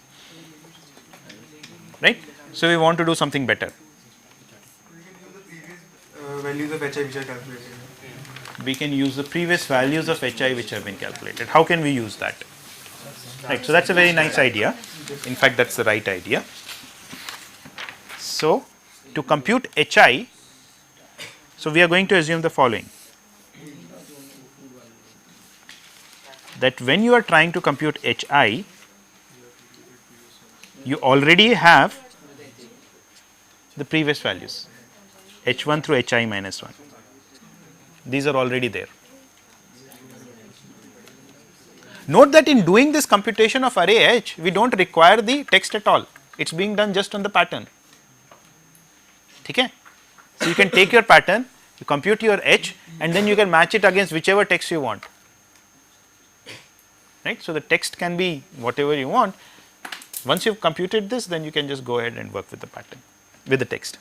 right? So we want to do something better. Values of hi which are calculated. We can use the previous values of hi which have been calculated. How can we use that? Right. So that's a very nice idea. In fact, that's the right idea. So to compute hi, so we are going to assume the following. That when you are trying to compute hi, you already have the previous values, h1 through hi minus 1. These are already there. Note that in doing this computation of array h, we do not require the text at all. It is being done just on the pattern. Okay? So, you can take your pattern, you compute your h, and then you can match it against whichever text you want. Right? So, the text can be whatever you want. Once you have computed this, then you can just go ahead and work with the pattern, with the text.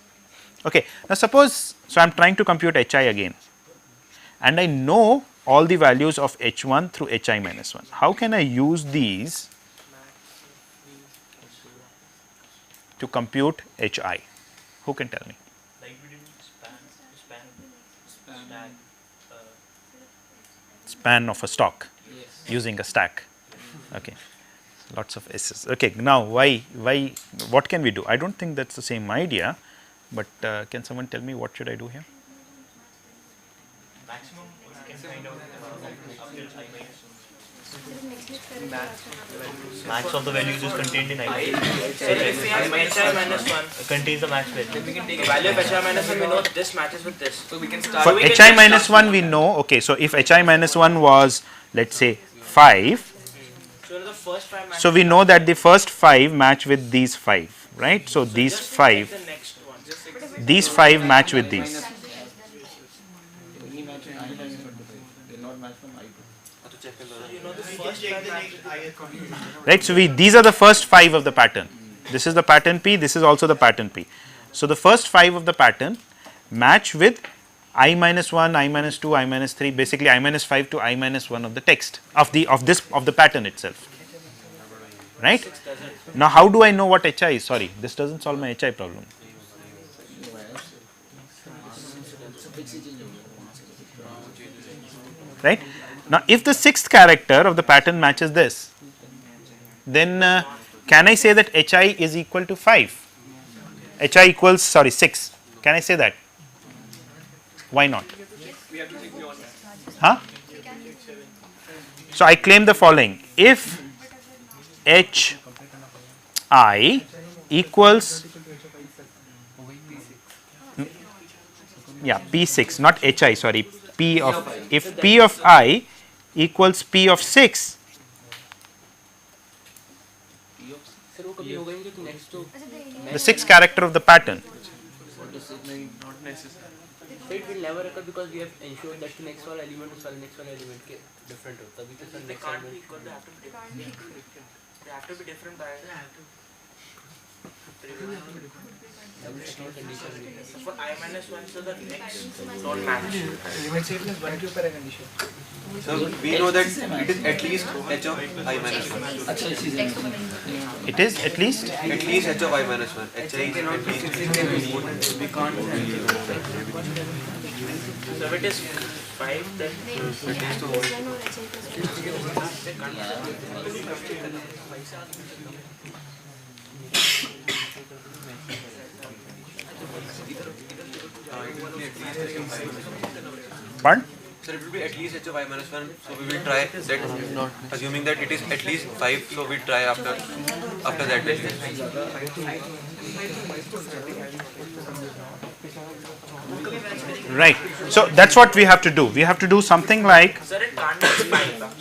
Okay. Now, suppose, so I am trying to compute hi again, and I know all the values of h1 through hi minus 1. How can I use these to compute hi? Who can tell me? Like we did Span of a stock using a stack. Okay. Lots of S's. Okay. Now, what can we do? I do not think that is the same idea, but can someone tell me what should I do here? maximum we can find out after I max of the values is contained in I. So if we have hi minus 1 Contains the max value. then we can take a value of hi minus 1, we know this matches with this. So we can start. For hi minus 1 we know, okay, so if hi minus 1 was, let us say 5, So the first 5 matches. so we know that the first 5 match with these 5, right? So these just 5, take the next one. these 5 match with these. So you know the first 5 matches. Right. So, these are the first 5 of the pattern. This is the pattern P, this is also the pattern P. So, the first 5 of the pattern match with I minus 1, I minus 2, I minus 3, basically I minus 5 to I minus 1 of the text of the pattern itself. Right. Now, how do I know what hi is? Sorry, this does not solve my hi problem. Right. Now, if the 6th character of the pattern matches this, then can I say that hi is equal to 5? Hi equals, sorry, 6. Can I say that? Why not? Huh? So, I claim the following. If hi equals, yeah, P6, not hi, sorry, P of, if P of I equals P of 6, the 6th character of the pattern. Not necessary. So it will never occur because we have ensured that the next one element is next one element ke different hota. They can't be equal, they have to be different. They have to be different by for I minus 1, so the next don't match. So we know that it is at least h of I minus 1. It is at least h of I minus 1. Hi is at least. So if it is 5, then pardon? So it will be at least h of I minus 1. So we will try that, assuming that it is at least 5. So we try after that. Right. So that's what we have to do. We have to do something like, sir, it can't be 5.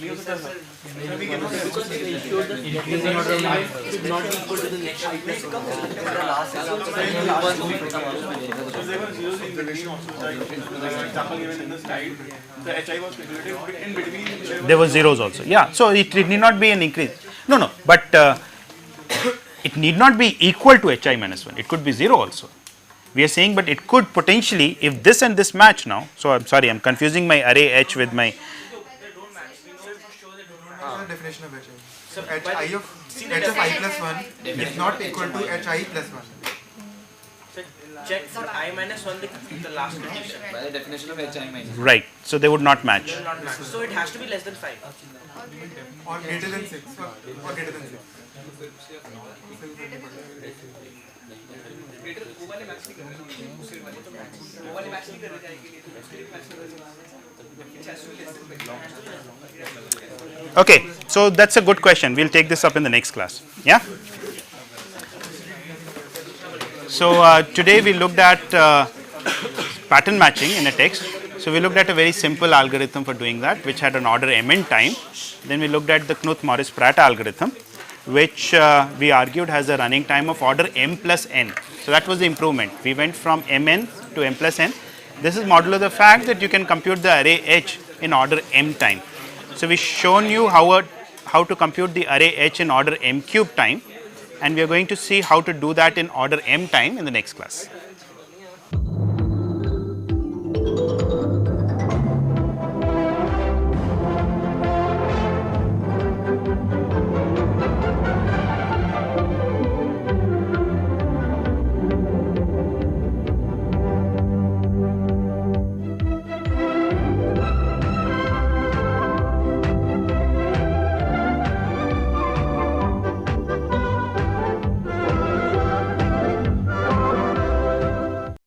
because we ensured that the element should not be equal to the next there was zeros also. Yeah. So it need not be an increase. No, but it need not be equal to hi minus 1. It could be 0 also. We are saying, but it could potentially, if this and this match now. So I'm sorry, I'm confusing my array h with my. Definition of hi. So hi of I plus 1 is not equal to hi plus 1. So check for I minus 1, the last condition. By the definition of hi minus. Right. So they would not match. Will not match. So it has to be less than 5. Or greater than 6. Or greater than 6. Okay, so that's a good question. We'll take this up in the next class. Yeah. So today we looked at pattern matching in a text. So we looked at a very simple algorithm for doing that, which had an order mn time. Then we looked at the Knuth-Morris-Pratt algorithm, which we argued has a running time of order m plus n. So that was the improvement. We went from mn to m plus n. This is modulo the fact that you can compute the array h in order m time. So we shown you how to compute the array h in order m cube time, and we are going to see how to do that in order m time in the next class.